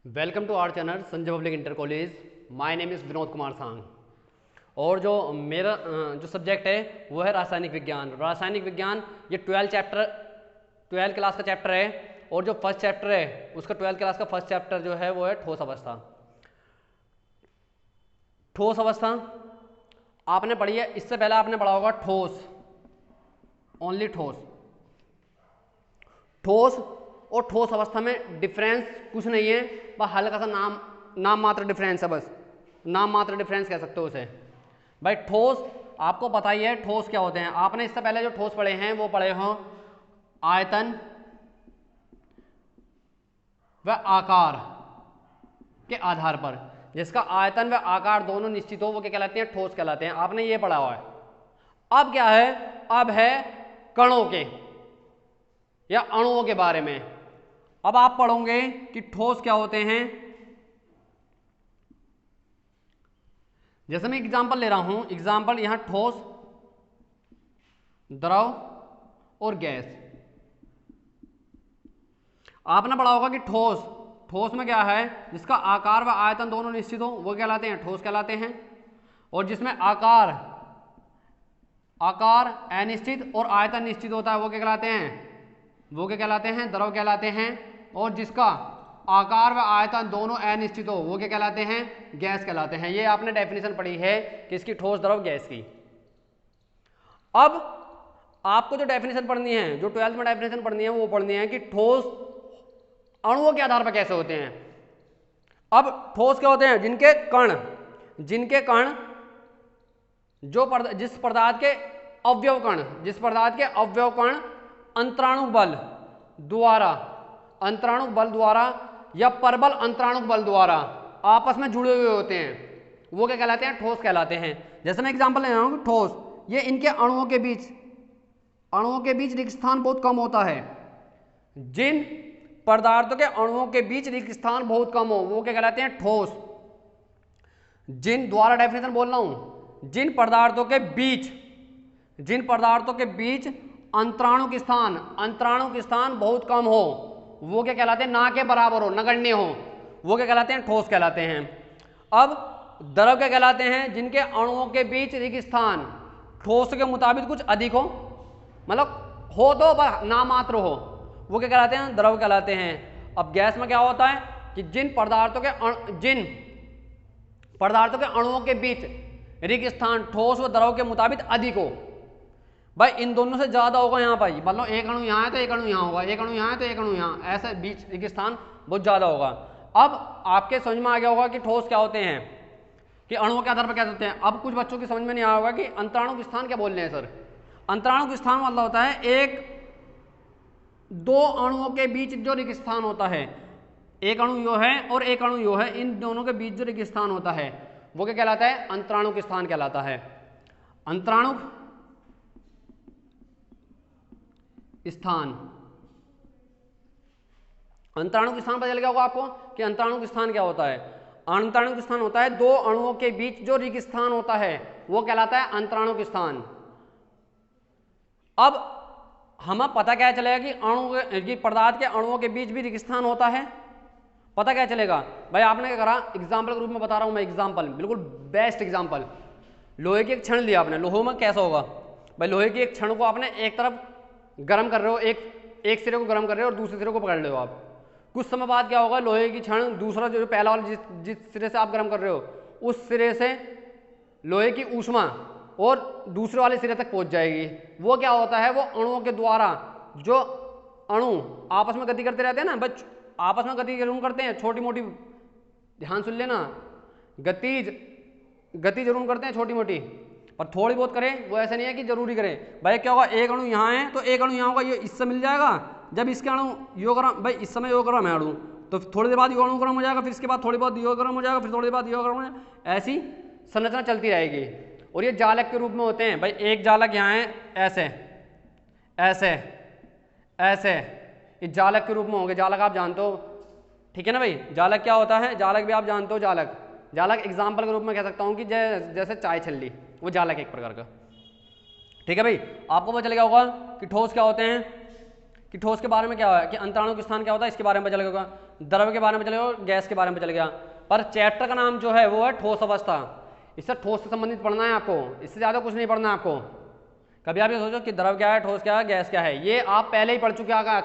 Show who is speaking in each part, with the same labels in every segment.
Speaker 1: Welcome to our channel Sanjay public inter college. My name is Vinod Kumar सांग। और जो मेरा जो सब्जेक्ट है वो है रासायनिक विज्ञान। रासायनिक विज्ञान ये 12 क्लास का चैप्टर है। और जो फर्स्ट चैप्टर है उसका 12 क्लास का फर्स्ट चैप्टर जो है वो है ठोस अवस्था। ठोस अवस्था आपने पढ़ी है, इससे पहले आपने पढ़ा होगा ठोस, ओनली ठोस। ठोस और ठोस अवस्था में डिफरेंस कुछ नहीं है, बस हल्का सा नाम मात्र डिफरेंस है, बस नाम मात्र डिफरेंस कह सकते हो उसे। भाई ठोस आपको पता ही है ठोस क्या होते हैं। आपने इससे पहले जो ठोस पढ़े हैं वो पढ़े हो आयतन व आकार के आधार पर, जिसका आयतन व आकार दोनों निश्चित हो वो क्या कहलाते हैं, ठोस कहलाते हैं। आपने ये पढ़ा हुआ है। अब क्या है, अब है कणों के या अणुओं के बारे में। अब आप पढ़ोगे कि ठोस क्या होते हैं। जैसे मैं एग्जांपल ले रहा हूं, एग्जांपल यहां ठोस, द्रव और गैस। आपने पढ़ा होगा कि ठोस में क्या है, जिसका आकार व आयतन दोनों निश्चित हो वो कहलाते हैं, ठोस कहलाते हैं। और जिसमें आकार अनिश्चित और आयतन निश्चित होता है वो क्या कहलाते हैं, वो क्या कहलाते हैं, द्रव कहलाते हैं। और जिसका आकार व आयतन दोनों अनिश्चित हो वो क्या कहलाते हैं, गैस कहलाते हैं। ये आपने डेफिनेशन पढ़ी है किसकी, ठोस, द्रव, गैस की। अब आपको जो डेफिनेशन पढ़नी है, जो 12th में डेफिनेशन पढ़नी है वो पढ़नी है कि ठोस अणुओं के आधार पर कैसे होते हैं। अब ठोस क्या होते हैं, जिनके कण जिस पदार्थ के अवयव कण अंतराणु बल द्वारा या परबल अंतराणु बल द्वारा आपस में जुड़े हुए होते हैं वो क्या कहलाते हैं, ठोस कहलाते हैं। जैसे मैं एग्जांपल ले रहा हूं, ठोस ये इनके अणुओं के बीच रिक्त स्थान बहुत कम होता है। जिन पदार्थों के अणुओं के बीच रिक्त स्थान बहुत कम हो वो क्या कहलाते हैं, ठोस। द्वारा डेफिनेशन बोल रहा हूं, जिन पदार्थों के बीच अंतराणु के स्थान बहुत कम हो वो क्या कहलाते हैं, ना के बराबर हो, नगण्य हो, वो क्या कहलाते हैं, ठोस कहलाते हैं। अब द्रव क्या कहलाते हैं, जिनके अणुओं के बीच रिक्त स्थान ठोस के मुताबिक कुछ अधिक हो, मतलब हो तो नाम मात्र हो, वो क्या कहलाते हैं, द्रव कहलाते हैं। अब गैस में क्या होता है कि जिन पदार्थों के अणुओं के बीच रिक्त स्थान ठोस व द्रव के मुताबिक अधिक हो। भाई इन दोनों से ज्यादा होगा यहाँ पर, मतलब एक अणु यहाँ है तो एक अणु यहाँ होगा, एक अणु यहाँ है तो एक अणु यहाँ, ऐसे बीच रिक्त स्थान बहुत ज्यादा होगा। अब आपके समझ में आ गया होगा कि ठोस क्या होते हैं, कि अणुओं के आधार पर क्या होते हैं। अब कुछ बच्चों की समझ में नहीं आया होगा कि अंतराणु स्थान क्या बोल रहे हैं सर। अंतराणु स्थान मतलब होता है दो अणुओं के बीच जो रिक्त स्थान होता है, एक अणु यो है और एक अणु यो है, इन दोनों के बीच जो रिक्त स्थान होता है वो क्या कहलाता है, अंतराणु स्थान कहलाता है। अंतराणु स्थान पता चल गया होगा आपको कि अंतराणु स्थान क्या होता है। अंतराणु स्थान होता है दो अणुओं के बीच जो रिक्त स्थान होता है वो कहलाता है अंतराणु स्थान। अब हमें पता क्या चलेगा कि पदार्थ के अणुओं के बीच भी रिक्त स्थान होता है, पता क्या चलेगा। भाई आपने क्या करा, एग्जाम्पल के रूप में बता रहा हूं मैं, एग्जाम्पल बिल्कुल बेस्ट एग्जाम्पल। लोहे की एक छड़ लिया आपने, लोहे में कैसा होगा, भाई लोहे की एक छड़ को आपने एक तरफ गर्म कर रहे हो, एक सिरे को गर्म कर रहे हो और दूसरे सिरे को पकड़ रहे हो आप। कुछ समय बाद क्या होगा, लोहे की छड़ दूसरा जो पहला वाला जिस सिरे से आप गर्म कर रहे हो उस सिरे से लोहे की ऊष्मा और दूसरे वाले सिरे तक पहुंच जाएगी। वो क्या होता है, वो अणुओं के द्वारा, जो अणु आपस में गति करते रहते हैं ना, बस आपस में गति जरूर करते हैं, छोटी मोटी, ध्यान सुन लेना, गति जरूर करते हैं छोटी मोटी, पर थोड़ी बहुत करें, वो ऐसा नहीं है कि जरूरी करें। भाई क्या होगा, एक अणु यहाँ है तो एक अणु यहाँ होगा, ये इससे मिल जाएगा। जब इसके अणु योगक्रम, भाई इस समय योगक्रम है अणु, तो थोड़ी देर बाद यो अणु गर्म हो जाएगा, फिर इसके बाद थोड़ी बहुत योगक्रम हो जाएगा, फिर थोड़ी देर बाद योगक्रम हो जाएगा, ऐसी संरचना चलती रहेगी। और ये जालक के रूप में होते हैं। भाई एक जालक यहाँ है, ऐसे ये जालक के रूप में होंगे। जालक आप जानते हो, ठीक है ना भाई, जालक क्या होता है, जालक भी आप जानते हो। जालक एग्जाम्पल के रूप में कह सकता हूँ कि जैसे चाय छल्ली, वो जालक एक प्रकार का, ठीक है भाई। आपको पता चल गया होगा कि ठोस क्या होते हैं, कि ठोस के बारे में क्या है, कि अंतराणु स्थान क्या होता है, इसके बारे में पता चल गया होगा। द्रव के बारे में चले गए, गैस के बारे में चले गया, पर चैप्टर का नाम जो है वो है ठोस अवस्था। इससे ठोस से संबंधित पढ़ना है आपको, इससे ज़्यादा कुछ नहीं पढ़ना है आपको। कभी आप ये सोचो कि द्रव क्या है, ठोस क्या है, गैस क्या है, ये आप पहले ही पढ़ चुके हैं,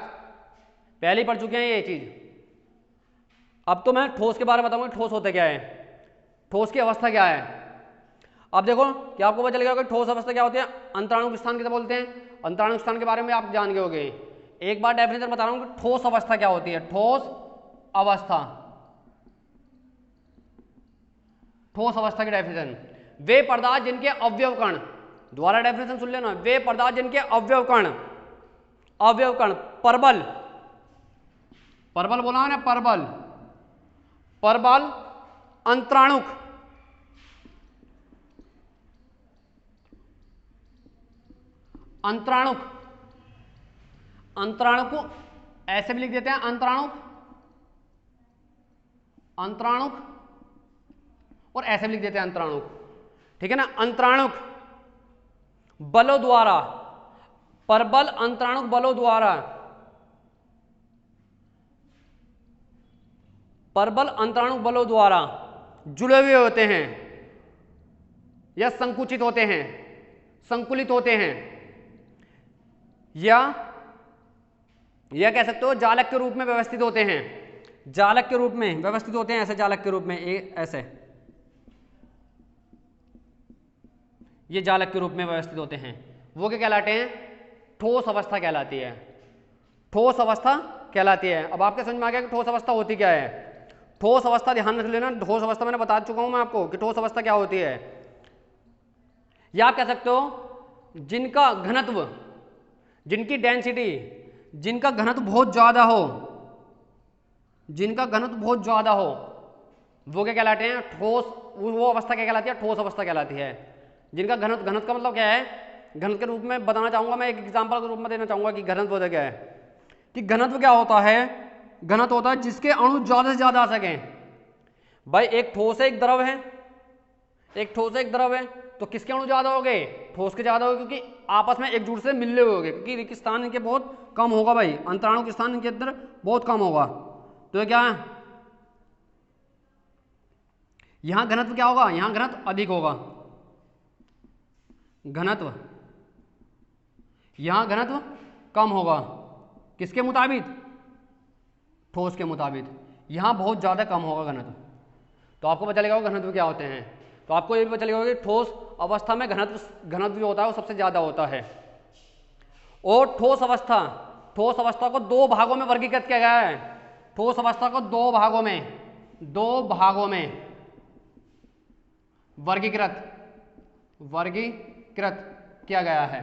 Speaker 1: पहले ही पढ़ चुके हैं ये चीज़। अब तो मैं ठोस के बारे में बताऊंगा, ठोस होते क्या है, ठोस की अवस्था क्या है। अब देखो कि आपको पता चल गया कि ठोस अवस्था क्या होती है। अंतराणुक स्थान किसे बोलते हैं, अंतराणुक स्थान के बारे में आप जान गए होंगे। एक बार डेफिनेशन बता रहा हूं कि ठोस अवस्था क्या होती है। ठोस अवस्था, ठोस अवस्था की डेफिनेशन, वे पदार्थ जिनके अवयव कण, दोबारा डेफिनेशन सुन लेना, वे पदार्थ जिनके अवयव कण, अवयव कण परबल, परबल बोला ना, परबल, परबल अंतराणुक, अंतराणुक, अंतराणुक को ऐसे भी लिख देते हैं अंतराणुक, अंतराणुक, और ऐसे भी लिख देते हैं अंतराणुक, ठीक है ना। अंतराणुक बलों द्वारा, परबल अंतराणुक बलों द्वारा, परबल अंतराणुक बलों द्वारा जुड़े हुए होते हैं या संकुचित होते हैं, संकुलित होते हैं, या कह सकते हो जालक के रूप में व्यवस्थित होते हैं, जालक के रूप में व्यवस्थित होते हैं, ऐसे जालक के रूप में, ऐसे ये जालक के रूप में व्यवस्थित होते हैं। वो क्या कहलाते हैं, ठोस अवस्था कहलाती है, ठोस अवस्था कहलाती है। अब आपके समझ में आ गया कि ठोस अवस्था होती क्या है। ठोस अवस्था ध्यान रख लेना, ठोस अवस्था मैंने बता चुका हूं मैं आपको कि ठोस अवस्था क्या होती है। या आप कह सकते हो जिनका घनत्व, जिनकी डेंसिटी, जिनका घनत्व बहुत ज्यादा हो, जिनका घनत्व बहुत ज्यादा हो, वो क्या कहलाते हैं, ठोस, वो अवस्था क्या कहलाती है, ठोस अवस्था कहलाती है। जिनका घनत्व, घनत्व का मतलब क्या है, घनत्व के रूप में बताना चाहूंगा मैं, एक एग्जांपल के रूप में देना चाहूंगा कि घनत्व होता क्या है। कि घनत्व क्या होता है, घनत्व होता है जिसके अणु ज्यादा से ज्यादा आ सकें। भाई एक ठोस है, एक द्रव है, एक ठोस है, एक द्रव है, तो किसके अणु ज्यादा हो गए, ठोस के ज्यादा हो गए, क्योंकि आपस में एकजुट से मिलने हुए हो गए, क्योंकि रिक्त स्थान इनके बहुत कम होगा भाई, अंतराणु के स्थान इनके अंदर बहुत कम होगा। तो क्या है, यहां घनत्व क्या होगा, यहां घनत्व अधिक होगा, घनत्व, यहां घनत्व कम होगा, किसके मुताबिक, ठोस के मुताबिक, यहां बहुत ज्यादा कम होगा घनत्व। तो आपको पता चलेगा घनत्व क्या होते हैं। तो आपको ये भी पता चलेगा कि ठोस अवस्था में घनत्व जो होता है वो सबसे ज्यादा होता है। और ठोस अवस्था, ठोस अवस्था को दो भागों में वर्गीकृत किया गया है। ठोस अवस्था को दो भागों में वर्गीकृत किया गया है,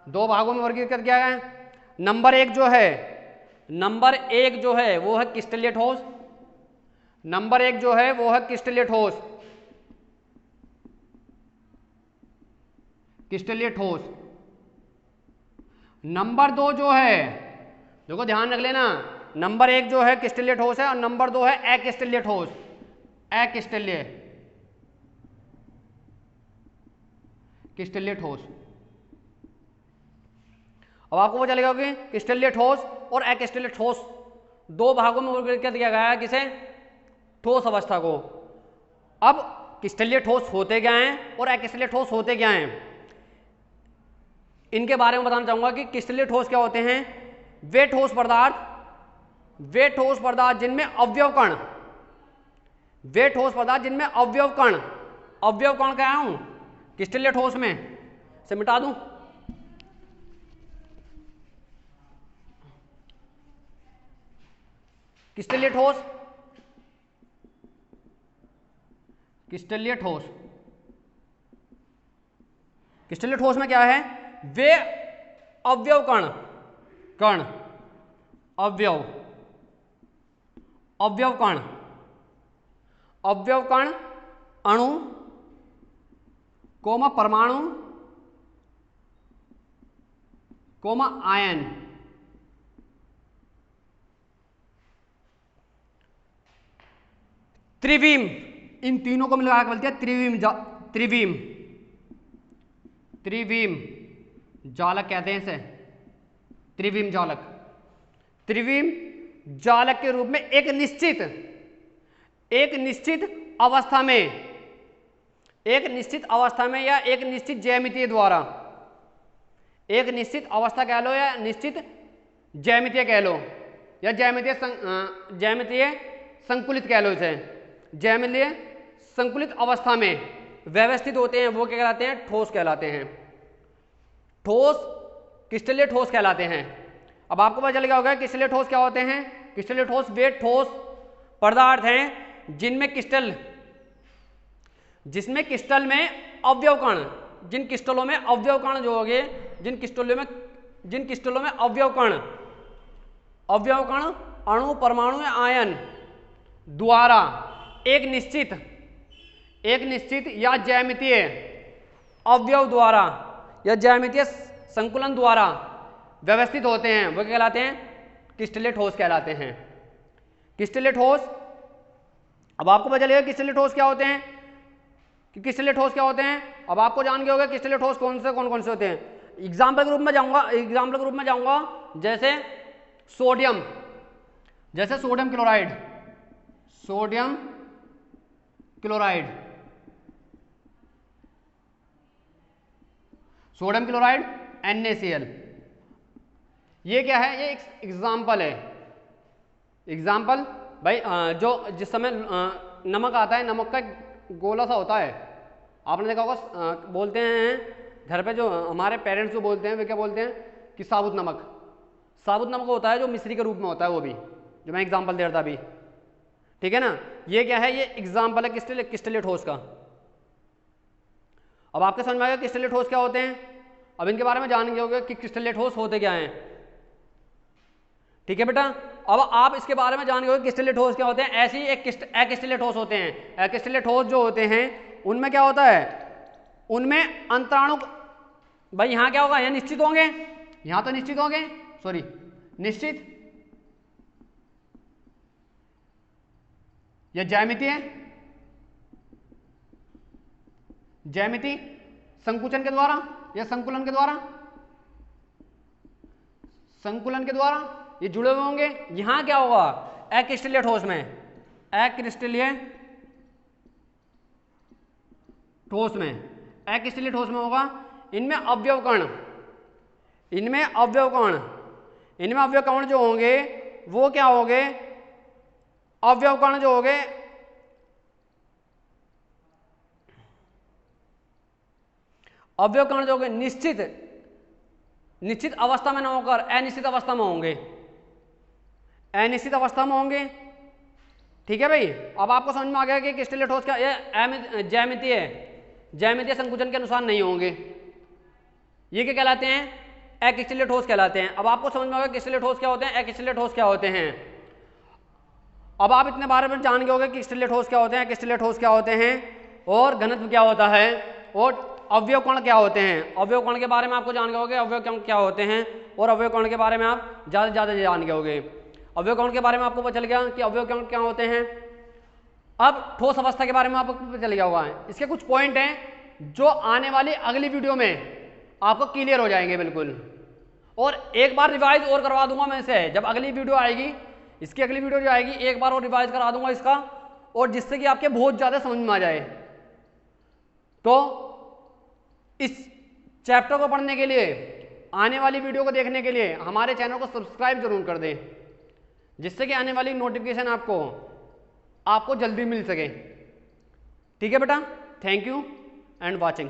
Speaker 1: दो भागों में वर्गीकृत किया गया है। नंबर एक जो है वो है क्रिस्टलीय ठोस, नंबर एक जो है वो है क्रिस्टलीय ठोस, क्रिस्टलीय ठोस। नंबर दो जो है, देखो ध्यान रख लेना, नंबर एक जो है क्रिस्टलीय ठोस है और नंबर दो है अक्रिस्टलीय ठोस, क्रिस्टलीय ठोस। अब आपको पता चलेगा कि क्रिस्टलीय ठोस और अक्रिस्टलीय ठोस दो भागों में वर्गीकृत किया गया है, किसे, ठोस अवस्था को। अब क्रिस्टलीय ठोस होते क्या हैं और अक्रिस्टलीय ठोस होते क्या हैं, इनके बारे में बताना चाहूंगा। कि क्रिस्टलीय ठोस क्या होते हैं, वे ठोस पदार्थ जिनमें अवयव कण, वे ठोस पदार्थ जिनमें अवयव कण क्या हूं क्रिस्टलीय ठोस में से मिटा दूं, क्रिस्टलीय ठोस, क्रिस्टलीय ठोस, क्रिस्टलीय ठोस में क्या है, वे अवयव कण अणु कोमा परमाणु कोमा आयन, त्रिविम, इन तीनों को मिला के बोलते हैं त्रिविम जालक कहते हैं इसे, त्रिविम जालक। त्रिविम जालक के रूप में एक निश्चित अवस्था में, एक निश्चित अवस्था में या एक निश्चित ज्यामितीय द्वारा, एक निश्चित अवस्था कह लो या निश्चित ज्यामितीय कह लो या ज्यामितीय संकुलित कह लो, इसे ज्यामितीय संकुलित अवस्था में व्यवस्थित होते हैं, वो क्या कहलाते हैं? ठोस कहलाते हैं। ठोस, क्रिस्टलीय ठोस कहलाते हैं। अब आपको पता चल गया होगा क्रिस्टलीय ठोस क्या होते हैं। क्रिस्टलीय ठोस वे ठोस पदार्थ हैं जिसमें क्रिस्टल में अवयव कण, जिन क्रिस्टलों में अवयव कण जो होंगे, जिन क्रिस्टलों में अवयव कण अणु, परमाणु या आयन द्वारा एक निश्चित या ज्यामितीय अवयव द्वारा या ज्यामितीय संकुलन द्वारा व्यवस्थित होते हैं, वो क्या कहलाते हैं? क्रिस्टलीय ठोस कहलाते हैं। क्रिस्टलीय ठोस, अब आपको पता चलेगा क्रिस्टलीय ठोस क्या होते हैं कि क्रिस्टलीय ठोस क्या होते हैं। अब आपको जान गया होगा क्रिस्टलीय ठोस कौन से होते हैं। एग्जाम्पल के रूप में जाऊंगा जैसे सोडियम क्लोराइड, NaCl, ये क्या है? ये एक एग्जाम्पल है। एग्जाम्पल भाई, जो जिस समय नमक आता है, नमक का गोला सा होता है, आपने देखा होगा, बोलते हैं घर पे जो हमारे पेरेंट्स को बोलते हैं, वे क्या बोलते हैं कि साबुत नमक होता है, जो मिश्री के रूप में होता है, वो भी जो मैं एग्जाम्पल दे रहा था अभी, ठीक है ना। ये क्या है? ये एग्जाम्पल है क्रिस्टलीय ठोस का। अब आपके समझ में आ गया क्रिस्टलीय ठोस क्या होते हैं। अब इनके बारे में जान गए होगे कि क्रिस्टलीय ठोस होते क्या हैं, ठीक है बेटा। अब आप इसके बारे में जान गए क्रिस्टलीय ठोस क्या होते हैं। ऐसे ही एक अक्रिस्टलीय ठोस होते हैं। अक्रिस्टलीय ठोस जो होते हैं उनमें क्या होता है? उनमें अंतराणु, भाई यहाँ क्या होगा? यहाँ निश्चित होंगे, यहाँ तो निश्चित होंगे, सॉरी निश्चित या ज्यामिति संकुचन के द्वारा या संकुलन के द्वारा ये जुड़े हुए होंगे। यहां क्या होगा? अक्रिस्टलीय ठोस में, अक्रिस्टलीय ठोस में होगा, इनमें अवयव कण जो होंगे वो क्या होंगे? अवयव कण जो होंगे निश्चित अवस्था में न होकर अनिश्चित अवस्था में होंगे, ठीक है भाई। अब आपको समझ में आ गया कि क्रिस्टलीय ठोस क्या, ये ज्यामितीय संकुचन के अनुसार नहीं होंगे, ये क्या कहलाते हैं? अक्रिस्टलीय ठोस कहलाते हैं। अब आपको समझ में आ गया क्रिस्टलीय ठोस क्या होते हैं, अक्रिस्टलीय ठोस क्या होते हैं। अब आप इतने बारे में जान गए होंगे कि क्रिस्टलीय ठोस क्या होते हैं, क्रिस्टलीय ठोस क्या होते हैं, और घनत्व क्या होता है, और अवयव कण क्या होते हैं। अवयव कण के बारे में आपको जान गए होंगे, अवयव कण क्या होते हैं, और अवयव कण के बारे में आप ज़्यादा से ज़्यादा जान गए होंगे। अवयव कण के बारे में आपको पता चल गया कि अवयव कण क्या होते हैं। अब ठोस अवस्था के बारे में आपको पता चल गया हुआ है। इसके कुछ पॉइंट हैं जो आने वाली अगली वीडियो में आपको क्लियर हो जाएंगे बिल्कुल, और एक बार रिवाइज और करवा दूंगा मैं इसे, जब अगली वीडियो आएगी, इसकी अगली वीडियो जो आएगी, एक बार और रिवाइज करा दूंगा इसका, और जिससे कि आपके बहुत ज़्यादा समझ में आ जाए। तो इस चैप्टर को पढ़ने के लिए, आने वाली वीडियो को देखने के लिए हमारे चैनल को सब्सक्राइब जरूर कर दें, जिससे कि आने वाली नोटिफिकेशन आपको जल्दी मिल सके, ठीक है बेटा। Thank you and watching.